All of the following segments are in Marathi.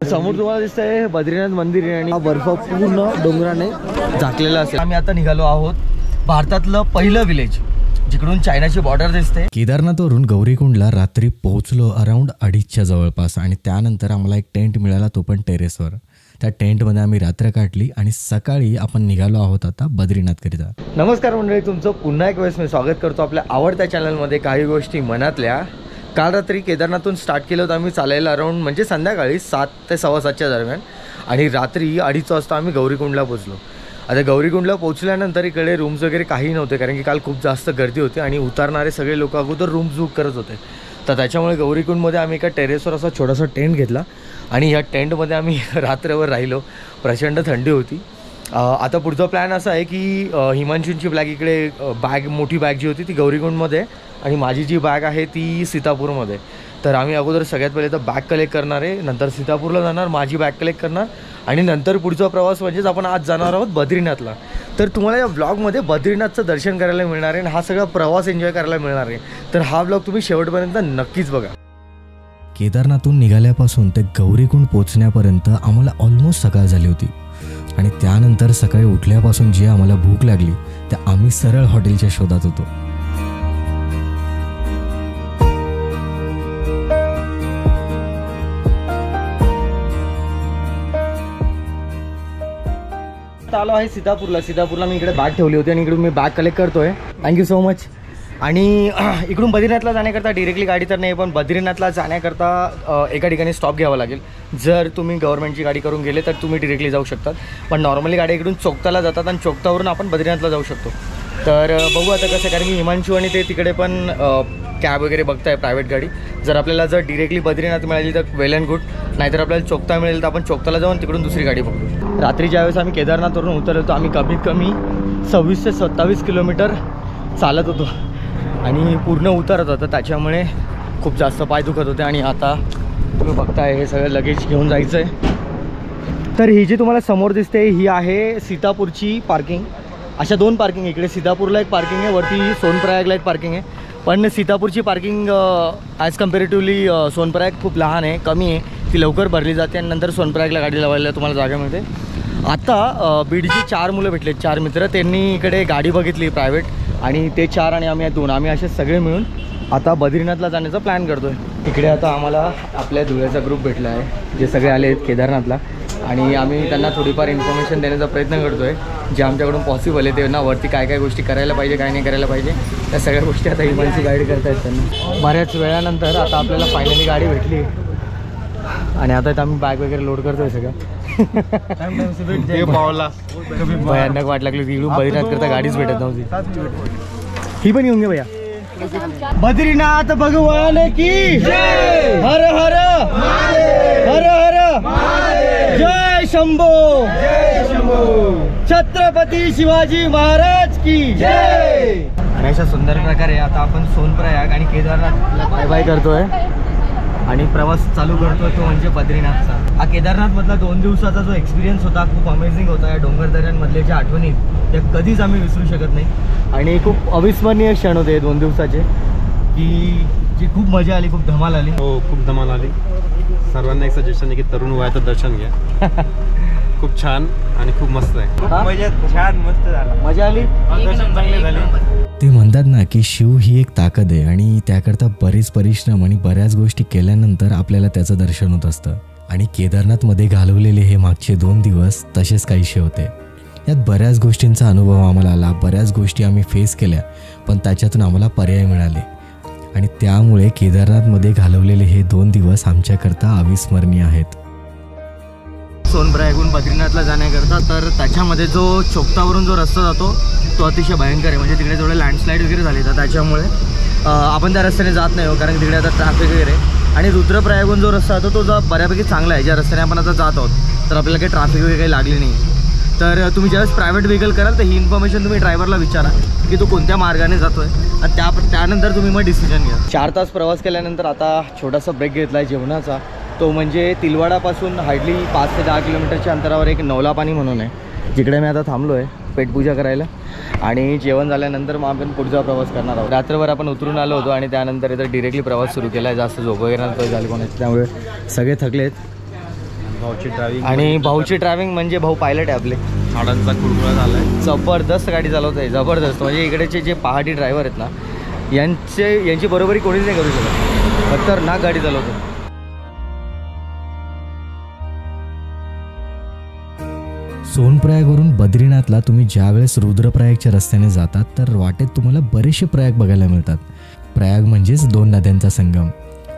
समोर तुम्हाला दिसतंय बद्रीनाथ मंदिर आहे आणि हा बर्फ पूर्ण डोंगराने झाकलेला असेल. आम्ही आता निघालो आहोत भारतातलं पहिलं विलेज जिकडून चायनाची बॉर्डर दिसते. केदारनाथवरून गौरीकुंडला रात्री पोहोचलो अराउंड 2:30च्या जवळपास आणि त्यानंतर आम्हाला एक टेंट मिळाला, तो पण टेरेसवर. त्या टेंटमध्ये आम्ही रात्र काढली आणि सकाळी आपण निघालो आहोत आता बद्रीनाथकरिता. नमस्कार मंडळी, तुमचं पुन्हा एक वेळेस मी स्वागत करतो आपल्या आवडत्या चॅनलमध्ये काही गोष्टी मनातल्या. काल रात्री केदारनाथून स्टार्ट केलं होतं आम्ही चालायला अराउंड म्हणजे संध्याकाळी 7 ते 7:15च्या दरम्यान आणि रात्री 2:30 वाजता आम्ही गौरीकुंडला पोहोचलो. आता गौरीकुंडला पोहोचल्यानंतर इकडे रूम्स वगैरे काही नव्हते कारण की काल खूप जास्त गर्दी होती आणि उतरणारे सगळे लोक अगोदर रूम्स बुक करत होते. तर त्याच्यामुळे गौरीकुंडमध्ये आम्ही एका टेरेसवर असा छोटासा टेंट घेतला आणि ह्या टेंटमध्ये आम्ही रात्रभर राहिलो. प्रचंड थंडी होती. आता पुढचा प्लॅन असा आहे की हिमांशूंची बॅग इकडे मोठी बॅग जी होती ती गौरीकुंडमध्ये आणि माझी जी बॅग आहे ती सीतापूरमध्ये. तर आम्ही अगोदर सगळ्यात पहिले तर बॅग कलेक्ट करणार आहे, नंतर सीतापूरला जाणार, माझी बॅग कलेक्ट करणार आणि नंतर पुढचा प्रवास म्हणजेच आपण आज जाणार आहोत बद्रीनाथला. तर तुम्हाला या ब्लॉगमध्ये बद्रीनाथचं दर्शन करायला मिळणार आहे आणि हा सगळा प्रवास एन्जॉय करायला मिळणार आहे. तर हा ब्लॉग तुम्ही शेवटपर्यंत नक्कीच बघा. केदारनाथून निघाल्यापासून ते गौरीकुंड पोहोचण्यापर्यंत आम्हाला ऑलमोस्ट सकाळ झाली होती आणि त्यानंतर सकाळी उठल्यापासून जी आम्हाला भूक लागली त्या आम्ही सरळ हॉटेलच्या शोधात होतो. आलो आहे सीतापूरला मी इकडे बॅग ठेवली होती आणि इकडून मी बॅग कलेक्ट करतोय. Thank you so much. आणि इकडून बद्रीनाथला जाण्याकरता डिरेक्टली गाडी तर नाही, पण बद्रीनाथला जाण्याकरता एका ठिकाणी स्टॉप घ्यावा लागेल. जर तुम्ही गव्हर्नमेंटची गाडी करून गेले तर तुम्ही डिरेक्टली जाऊ शकतात, पण नॉर्मली गाडी इकडून चोकताला जातात आणि चोकतावरून आपण बद्रीनाथला जाऊ शकतो. तर बघू आता कसं, कारण की हिमांशू आणि ते तिकडे पण कॅब वगैरे बघताय प्रायव्हेट गाडी. जर आपल्याला जर डिरेक्टली बद्रीनाथ मिळाली तर वेल अँड गुड, नाहीतर आपल्याला चोकता मिळेल तर आपण चोकताला जाऊन तिकडून दुसरी गाडी बघू. रात्री ज्यावेळेस आम्ही केदारनाथवरून उतरलो आम्ही कमीत कमी 26 ते 27 किलोमीटर चालत होतो आणि पूर्ण उतरत होतं, त्याच्यामुळे खूप जास्त पाय दुखत होते. आणि आता तुम्ही बघताय हे सगळं लगेज घेऊन जायचं आहे. तर ही जी तुम्हाला समोर दिसते ही आहे सीतापूरची पार्किंग. अशा 2 पार्किंग, इकडे सीतापूरला एक पार्किंग आहे, वरती सोनप्रयागला एक पार्किंग आहे. पण सीतापूरची पार्किंग ॲज कम्पॅरेटिव्हली सोनप्रयाग खूप लहान आहे, कमी आहे, ती लवकर भरली जाते आणि नंतर सोनप्रयागला गाडी लावायला तुम्हाला जागा मिळते. आता बीडची 4 मुलं भेटले, 4 मित्र, त्यांनी इकडे गाडी बघितली प्रायव्हेट आणि ते 4 आणि आम्ही 2, आम्ही असे सगळे मिळून आता बद्रीनाथला जाण्याचा प्लॅन करतो आहे. इकडे आता आम्हाला आपल्या धुळ्याचा ग्रुप भेटला आहे, जे सगळे आले आहेत केदारनाथला आणि आम्ही त्यांना थोडीफार इन्फॉर्मेशन देण्याचा प्रयत्न करतो आहे जे आमच्याकडून पॉसिबल आहे. त्यांना वरती काय काय गोष्टी करायला पाहिजे, काय नाही करायला पाहिजे, त्या सगळ्या गोष्टी आता हिमांशी गाईड करतायत त्यांना. बऱ्याच वेळानंतर आता आपल्याला फायनली गाडी भेटली आणि आता आम्ही बॅग वगैरे लोड करतोय सगळं. भयानक वाट लागली की इकडून बद्रीनाथ करता गाडीच भेटत नव्हती. ही पण येऊन घे भैया. बद्रीनाथ भगवान की जय, हर हर हर हर जय शंभो, छत्रपती शिवाजी महाराज की जय. आणि अशा सुंदर प्रकारे आता आपण सोनप्रयाग आणि केदारनाथला बाय बाय करतोय आणि प्रवास चालू करतोय तो म्हणजे बद्रीनाथचा. हा केदारनाथमधला 2 दिवसाचा जो एक्सपिरियन्स होता खूप अमेझिंग होता. या डोंगरदऱ्यांमधले ज्या आठवणी त्या कधीच आम्ही विसरू शकत नाही आणि खूप अविस्मरणीय क्षण होते 2 दिवसाचे की जी खूप मजा आली, खूप धमाल आली. हो, खूप धमाल आली. सर्वांना एक सजेशन आहे की तरुण वयाचं दर्शन घ्या. खूप छान आणि खूप मस्त आहे. मजा छान मस्त झाला, मजा आली, दर्शन चांगले झाले. ते म्हणतात ना की शिव ही एक ताकद आहे आणि त्याकरता बरेच परिश्रम आणि बऱ्याच गोष्टी केल्यानंतर आपल्याला त्याचं दर्शन होत असतं. आणि केदारनाथमध्ये घालवलेले हे मागचे 2 दिवस तसेच काहीसे होते. यात बऱ्याच गोष्टींचा अनुभव आम्हाला आला, बऱ्याच गोष्टी आम्ही फेस केल्या, पण त्याच्यातून आम्हाला पर्याय मिळाले आणि त्यामुळे केदारनाथमध्ये घालवलेले हे 2 दिवस आमच्याकरता अविस्मरणीय आहेत. सोनप्रयागहून बद्रीनाथला जाण्याकरता तर त्याच्यामध्ये जो चोकतावरून जो रस्ता जातो तो अतिशय भयंकर आहे. म्हणजे तिकडे थोडे लँडस्लाईड वगैरे झाले तर त्याच्यामुळे आपण त्या रस्त्याने जात नाही हो, कारण तिकडे आता ट्रॅफिक वगैरे. आणि रुद्रप्रयागहून जो रस्ता जातो तो बऱ्यापैकी चांगला आहे. ज्या रस्त्याने आपण आता जात आहोत तर आपल्याला काही ट्रॅफिक वगैरे काही लागली नाही. तर तुम्ही ज्यावेळेस प्रायव्हेट व्हेकल कराल तर ही इन्फॉर्मेशन तुम्ही ड्रायव्हरला विचारा की तो कोणत्या मार्गाने जातो आहे आणि त्यानंतर तुम्ही मग डिसिजन घ्या. 4 तास प्रवास केल्यानंतर आता छोटासा ब्रेक घेतला आहे जेवणाचा. तो म्हणजे तिलवाडापासून हार्डली 5 ते 10 किलोमीटरच्या अंतरावर एक नवलापानी म्हणून आहे, जिकडे मी आता थांबलो आहे पेटपूजा करायला आणि जेवण झाल्यानंतर मग आपण पुढचा प्रवास करणार आहोत. रात्रभर आपण उतरून आलो होतो आणि त्यानंतर इथं डिरेक्टली प्रवास सुरू केला आहे. जास्त झोप वगैरे नव्हतं झालं कोणाची, त्यामुळे सगळे थकलेत. भाऊची ड्रायव्हिंग आणि भाऊची ड्रायव्हिंग म्हणजे भाऊ पायलट आहे आपले. हाडांचा कुळकुळा झालाय. जबरदस्त गाडी चालवत आहे, जबरदस्त. म्हणजे इकडेचे जे पहाडी ड्रायव्हर आहेत ना, यांची बरोबरी कोणीच नाही करू शकत. खतरनाक गाडी चालवतो. सोनप्रयागवरून बद्रीनाथला तुम्ही ज्यावेळेस रुद्रप्रयागच्या रस्त्याने जातात तर वाटेत तुम्हाला बरेचसे प्रयाग बघायला मिळतात. प्रयाग म्हणजेच 2 नद्यांचा संगम.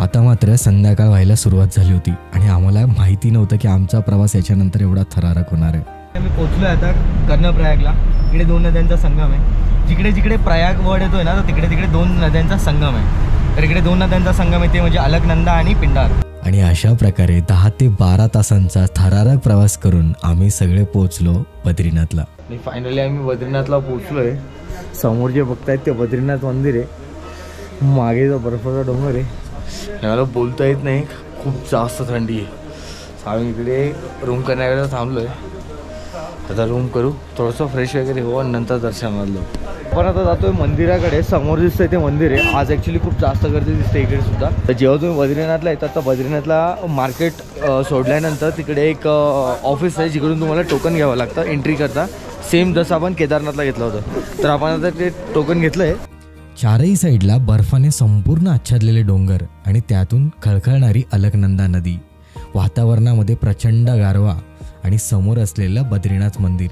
आता मात्र संध्याकाळ व्हायला सुरुवात झाली होती आणि आम्हाला माहिती नव्हतं की आमचा प्रवास याच्यानंतर एवढा थरारक होणार आहे. आम्ही पोहोचलो आता कर्णप्रयागला. इकडे 2 नद्यांचा संगम आहे. जिकडे जिकडे प्रयाग वर्ड येतोय ना, तर तिकडे तिकडे 2 नद्यांचा संगम आहे. तर इकडे 2 नद्यांचा संगम आहे, ते म्हणजे अलकनंदा आणि पिंडार. आणि अशा प्रकारे 10 ते 12 तासांचा थरारक प्रवास करून आम्ही सगळे पोहोचलो बद्रीनाथला. आणि फायनली आम्ही बद्रीनाथला पोहोचलोय. समोर जे बघतायत ते बद्रीनाथ मंदिर आहे. मागे जो बर्फाचा डोंगर आहे, मला बोलता येत नाही, खूप जास्त थंडी आहे. आम्ही इकडे रूम करण्याकरता थांबलो आहे. आता रूम करू, थोडंसं फ्रेश वगैरे हो आणि नंतर दर्शनाला जाऊ. आपण आता जातोय मंदिराकडे. समोर दिसतंय ते मंदिर आहे. आज ॲक्च्युली खूप जास्त गर्दी दिसते इकडे सुद्धा. तर जेव्हा तुम्ही बद्रीनाथला येतात तर बद्रीनाथला मार्केट सोडल्यानंतर तिकडे एक ऑफिस आहे, जिकडून तुम्हाला टोकन घ्यावं लागतं एंट्री करता. सेम जसं आपण केदारनाथला घेतलं होतं. तर आपण आता ते टोकन घेतलं आहे. चारही साईडला बर्फाने संपूर्ण आच्छादलेले डोंगर आणि त्यातून खळखळणारी अलकनंदा नदी. वातावरणामध्ये प्रचंड गारवा आणि समोर असलेलं बद्रीनाथ मंदिर.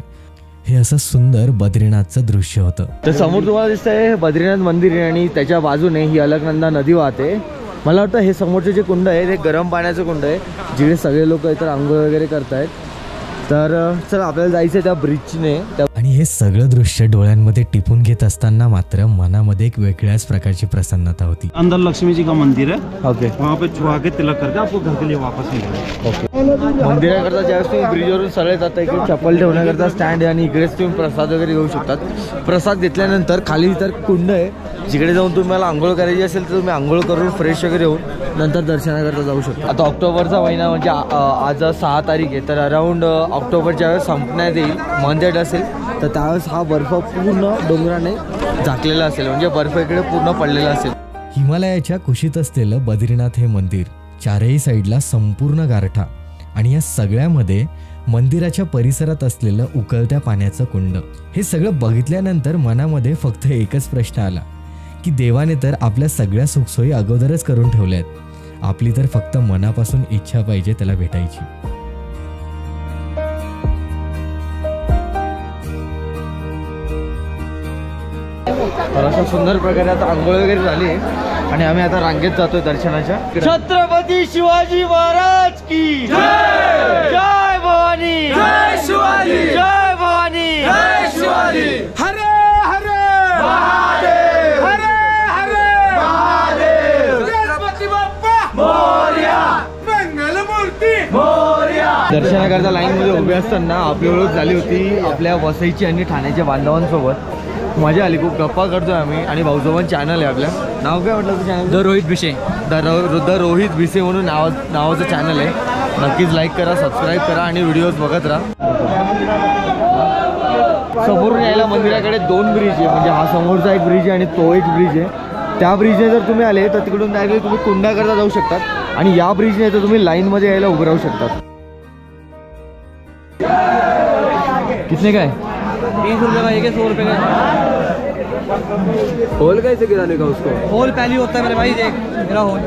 हे असं सुंदर बद्रीनाथचं दृश्य होतं. तर समोर तुम्हाला दिसतंय बद्रीनाथ मंदिर आहे आणि त्याच्या बाजूने ही अलकनंदा नदी वाहते. मला वाटतं हे समोरचे जे कुंड आहे ते गरम पाण्याचं कुंड आहे, जिकडे सगळे लोक इतर आंघोळ वगैरे करतायत. तर चल आपल्याला जायचं त्या ब्रिजने. आणि हे सगळं दृश्य डोळ्यांमध्ये टिपून घेत असताना मात्र मनामध्ये एक वेगळ्याच प्रकारची प्रसन्नता होती. अंदर लक्ष्मी जी का मंदिर है, ओके. वहाँ पे छुआ के तिलक करके आपको घर के लिए वापस मिलेगा. ओके. मंदिराकरता ज्यावेळेस तुम्ही ब्रिजवरून सरळ जाता, इकडे चप्पल ठेवण्याकरता स्टँड आहे आणि इकडेच तुम्ही प्रसाद वगैरे घेऊ शकतात. प्रसाद घेतल्यानंतर खाली इतर कुंड आहे, जिकडे जाऊन तुम्हाला आंघोळ करायची असेल तर तुम्ही आंघोळ करून फ्रेश वगैरे होऊन नंतर दर्शनाकरता जाऊ शकता. आता ऑक्टोबरचा महिना म्हणजे आज 6 तारीख आहे, तर अराऊंड ऑक्टोबरच्या वेळेस संपण्यात येईल मंथ असेल, तर त्यावेळेस हा बर्फ पूर्ण डोंगराने झाकलेला असेल, म्हणजे बर्फ इकडे पूर्ण पडलेला असेल. हिमालयाच्या कुशीत असलेलं बद्रीनाथ हे मंदिर. चारही साईडला संपूर्ण गारठा आणि या सगळ्यामध्ये मंदिराच्या परिसरात असलेलं उकळत्या पाण्याचं कुंड. हे सगळं बघितल्यानंतर मनामध्ये फक्त एकच प्रश्न आला की देवाने तर आपल्या सगळ्या सुखसोयी अगोदरच करून ठेवल्यात. आपली तर फक्त मनापासून इच्छा पाहिजे त्याला भेटायची. तर अशा सुंदर प्रकारे आता आंघोळ वगैरे झाली आणि आम्ही आता रांगेत जातोय दर्शनाच्या. छत्रपती शिवाजी महाराज की जय. जय भवानी. जय शिवाजी. जय भवानी. जय शिवाजी. हरे हरे महादेव. हरे हरे महादेव. गणपती बाप्पा मोरया. मंगल मूर्ती मोरया. दर्शनाकरता लाईन मध्ये उभे असताना आपली ओळख झाली होती आपल्या वसईची आणि ठाण्याच्या बांधवांसोबत. मजा आली, खूप गप्पा करतोय आम्ही. आणि भाऊजोबांचं चॅनल आहे आपल्या. नाव काय म्हटलं तुझं channel? The Rohit Bhise. The Rohit Bhise म्हणून नावाचं चॅनल आहे. नक्कीच लाईक करा, सबस्क्राईब करा आणि व्हिडिओज बघत राहा. समोरून यायला मंदिराकडे 2 ब्रिज आहे, म्हणजे हा समोरचा एक ब्रिज आहे आणि तो एक ब्रिज आहे. त्या ब्रिजने जर तुम्ही आले तर तिकडून डायरेक्ट तुम्ही कुंडाकरता जाऊ शकतात आणि या ब्रिजने तर तुम्ही लाईनमध्ये यायला उभं राहू शकतात. कितने काय? 20 रुपये का एक है, 100 रुपये का. होल कैसे गिराने का उसको? होल पहली होता है मेरे भाई, देख मेरा होल.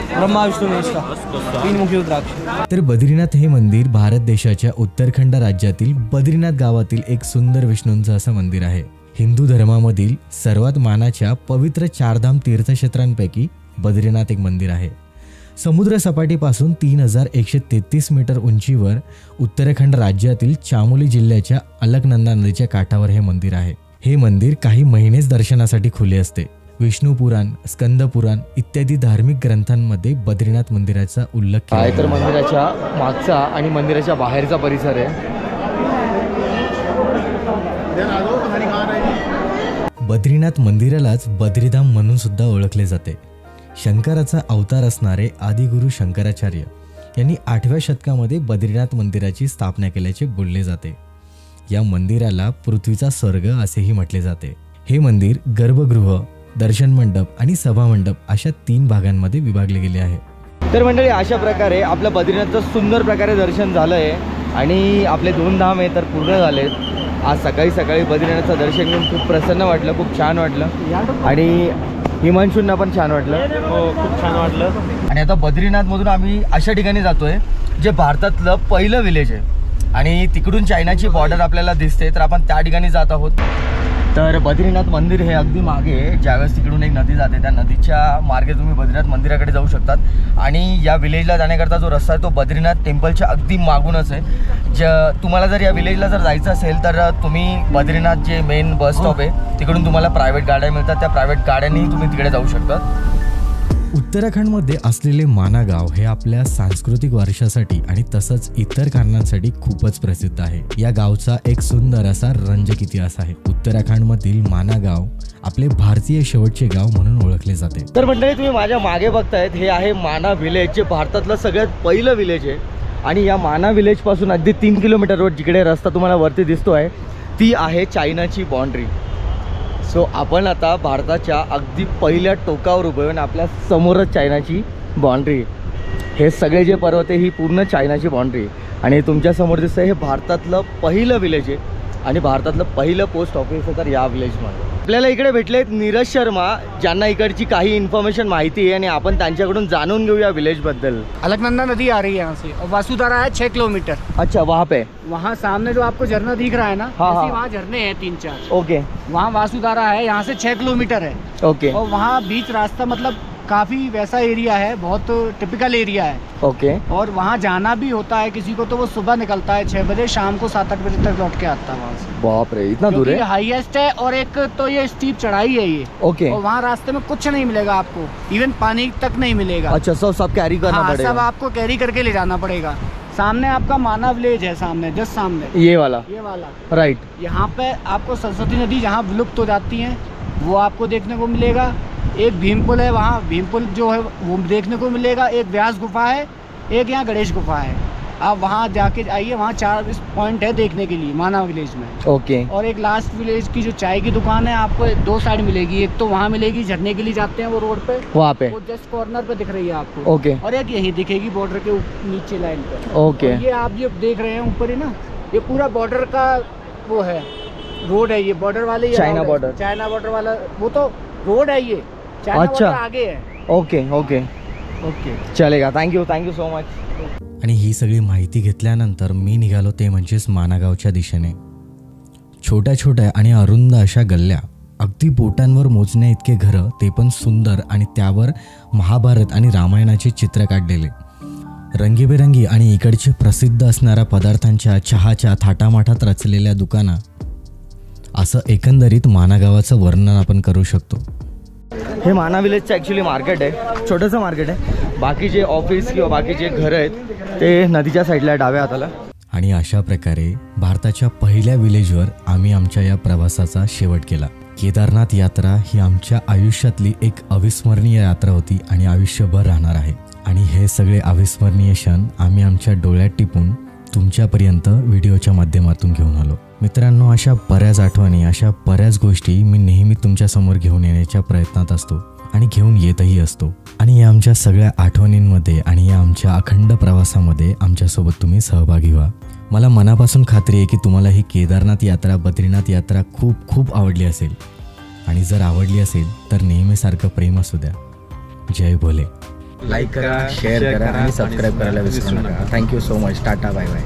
ब्रह्मा विष्णु महेश का 3 मुखी रुद्राक्ष. तर बद्रीनाथ हे मंदिर भारत देशाच्या उत्तराखंड राज्यातील बद्रीनाथ गावातील एक सुंदर विष्णूंचं असं मंदिर आहे. हिंदू धर्मामधील सर्वात मानाच्या पवित्र 4 धाम तीर्थक्षेत्रांपैकी बद्रीनाथ एक मंदिर आहे. समुद्र सपाटीपासून 3133 मीटर उंचीवर उत्तराखंड राज्यातील चामोली जिल्ह्याच्या अलकनंदा नदीच्या काठावर हे मंदिर आहे. हे मंदिर काही महिनेच दर्शनासाठी खुले असते. विष्णू पुराण, स्कंद पुराण इत्यादी धार्मिक ग्रंथांमध्ये बद्रीनाथ मंदिराचा उल्लेख केला आहे. तर मंदिराच्या मागचा आणि मंदिराच्या बाहेरचा परिसर आहे. बद्रीनाथ मंदिरालाच बद्रीधाम म्हणून सुद्धा ओळखले जाते. शंकराचा अवतार असणारे आदिगुरु शंकराचार्य यांनी 8व्या शतकामध्ये बद्रीनाथ मंदिराची स्थापना केल्याचे बोलले जाते. या मंदिराला पृथ्वीचा स्वर्ग असेही म्हटले जाते. हे मंदिर गर्भगृह, दर्शन मंडप आणि सभा मंडप अशा 3 भागांमध्ये विभागले गेले आहे. तर मंडळी, अशा प्रकारे आपलं बद्रीनाथचं सुंदर प्रकारे दर्शन झालं आहे आणि आपले 2 धाम आहे तर पूर्ण झालेत. आज सकाळी सकाळी बद्रीनाथचं दर्शन घेऊन खूप प्रसन्न वाटलं, खूप छान वाटलं आणि हिमांशूंना पण छान वाटलं. हो, खूप छान वाटलं. आणि आता बद्रीनाथमधून आम्ही अशा ठिकाणी जातो आहे जे भारतातलं पहिलं विलेज आहे आणि तिकडून चायनाची बॉर्डर आपल्याला दिसते, तर आपण त्या ठिकाणी जात आहोत. तर बद्रीनाथ मंदिर हे अगदी मागे आहे. ज्यावेळेस तिकडून एक नदी जाते त्या नदीच्या मार्गे तुम्ही बद्रीनाथ मंदिराकडे जाऊ शकतात आणि या विलेजला जाण्याकरता जो रस्ता आहे तो बद्रीनाथ टेम्पलच्या अगदी मागूनच आहे. तुम्हाला जर या विलेजला जर जायचं असेल तर तुम्ही बद्रीनाथ जे मेन बस स्टॉप आहे तिकडून तुम्हाला प्रायव्हेट गाड्या मिळतात, त्या प्रायव्हेट गाड्यांनी तुम्ही तिकडे जाऊ शकता. उत्तराखंडमध्ये असलेले माना गाव हे आपल्या सांस्कृतिक वारशासाठी आणि तसंच इतर कारणांसाठी खूपच प्रसिद्ध आहे. या गावचा एक सुंदर असा रंजक इतिहास आहे. उत्तराखंडमधील माना गाव आपले भारतीय शेवटचे गाव म्हणून ओळखले जाते. तर मंडळी, तुम्ही माझ्या मागे बघतायत हे आहे माना विलेज, जे भारतातलं सगळ्यात पहिलं विलेज आहे. आणि या माना विलेजपासून अगदी 3 किलोमीटरवर जिकडे रस्ता तुम्हाला वरती दिसतो आहे ती आहे चायनाची बाँड्री. सो आपण आता भारताच्या अगदी पहिल्या टोकावर उभं आहे आणि आपल्या समोरच चायनाची बाँड्री. हे सगळे जे पर्वत आहे ही पूर्ण चायनाची बाँड्री आणि तुमच्या समोर दिसतं हे भारतातलं पहिलं विलेज आहे आणि भारतातलं पहिलं पोस्ट ऑफिस आहे तर या विलेजमध्ये. आपल्याला इकडे भेटले नीरज शर्मा, ज्यांना इकडची काही इन्फॉर्मेशन माहिती है आणि आपण त्यांच्याकडून जाणून घेऊया विलेज बद्दल. अलकनंदा नदी आ रही है यहाँ से और वासुधारा है 6 किलोमीटर. अच्छा, वहाँ पे वहाँ सामने जो आपको झरना दिख रहा है ना, हाँ, हाँ. वहाँ झरने हैं 3-4. ओके वहाँ वासुधारा है, यहाँ से 6 किलोमीटर है. ओके और वहाँ बीच रास्ता मतलब काफ़ी वैसा एरिया है, बहुत टिपिकल एरिया है. ओके. और वहाँ जाना भी होता है किसी को तो वो सुबह निकलता है 6 बजे, शाम को 7-8 बजे तक लौट के आता है वहाँ से. बाप रे, इतना दूर है. हाईएस्ट है और एक तो ये स्टीप चढ़ाई है ये. ओके. और वहाँ रास्ते में कुछ नहीं मिलेगा आपको, इवन पानी तक नहीं मिलेगा. अच्छा, सब कैरी करना हाँ, पड़ेगा. सब आपको कैरी करके ले जाना पड़ेगा. सामने आपका माना विलेज है, सामने जस्ट सामने ये वाला राइट. यहाँ पे आपको सरस्वती नदी जहाँ विलुप्त हो जाती है वो आपको देखने को मिलेगा. एक भीमपुल है, वहाँ भीमपुल जो है वो देखने को मिलेगा. एक व्यास गुफा है, एक यहाँ गणेश गुफा है. आप वहाँ जाके आइए, वहाँ 4 पॉइंट है देखने के लिए माना विलेज में. ओके. और एक लास्ट विलेज की जो चाय की दुकान है आपको 2 साइड मिलेगी. एक तो वहाँ मिलेगी, झरने के लिए जाते हैं वो रोड पे, वहाँ पे वो जस्ट कॉर्नर पे दिख रही है आपको. ओके. और एक यहीं दिखेगी बॉर्डर के नीचे लाइन पे. ओके. ये आप जो देख रहे हैं ऊपर ही ना, ये पूरा बॉर्डर का वो है, रोड है ये, बॉर्डर वाले चाइना बॉर्डर, चाइना बॉर्डर वाला वो तो रोड है ये. चाइना अच्छा, बॉर्डर आगे है. ओके ओके ओके, चलेगा. Thank you so much. आणि ही सगळी माहिती घेतल्यानंतर मी निघालो ते म्हणजेच मानागावच्या दिशेने. छोट्या छोट्या आणि अरुंद अशा गल्ल्या, अगदी बोटांवर मोजण्या इतके घरं, ते पण सुंदर आणि त्यावर महाभारत आणि रामायणाचे चित्र काढलेले, रंगीबेरंगी आणि इकडचे प्रसिद्ध असणाऱ्या पदार्थांच्या चहाच्या थाटामाटात रचलेल्या दुकाना, असं एकंदरीत मानागावाचं वर्णन आपण करू शकतो. हे माना विलेजचं ॲक्च्युली मार्केट आहे, छोटंसं मार्केट आहे. बाकीचे ऑफिस किंवा बाकीचे घरं आहेत ते नदीच्या साईडला डाव्या हाताला. आणि अशा प्रकारे भारताच्या पहिल्या विलेजवर आम्ही आमच्या या प्रवासाचा शेवट केला. केदारनाथ यात्रा ही आमच्या आयुष्यातली एक अविस्मरणीय यात्रा होती आणि आयुष्यभर राहणार आहे. आणि हे सगळे अविस्मरणीय क्षण आम्ही आमच्या डोळ्यात टिपून तुमच्यापर्यंत व्हिडिओच्या माध्यमातून घेऊन आलो. मित्रांनो, अशा बऱ्याच आठवणी, अशा बऱ्याच गोष्टी मी नेहमी तुमच्यासमोर घेऊन येण्याच्या प्रयत्नात असतो आणि घेऊन येतही असतो. आणि या आमच्या सगळ्या आठवणींमध्ये आणि या आमच्या अखंड प्रवासामध्ये आमच्यासोबत तुम्ही सहभागी व्हा. मला मनापासून खात्री आहे की तुम्हाला ही केदारनाथ यात्रा, बद्रीनाथ यात्रा खूप खूप आवडली असेल. आणि जर आवडली असेल तर नेहमीसारखं प्रेम असू द्या. जय भोले. लाईक करा, शेअर करा आणि सबस्क्राईब करायला विसरू नका. Thank you so much. टाटा, बाय बाय.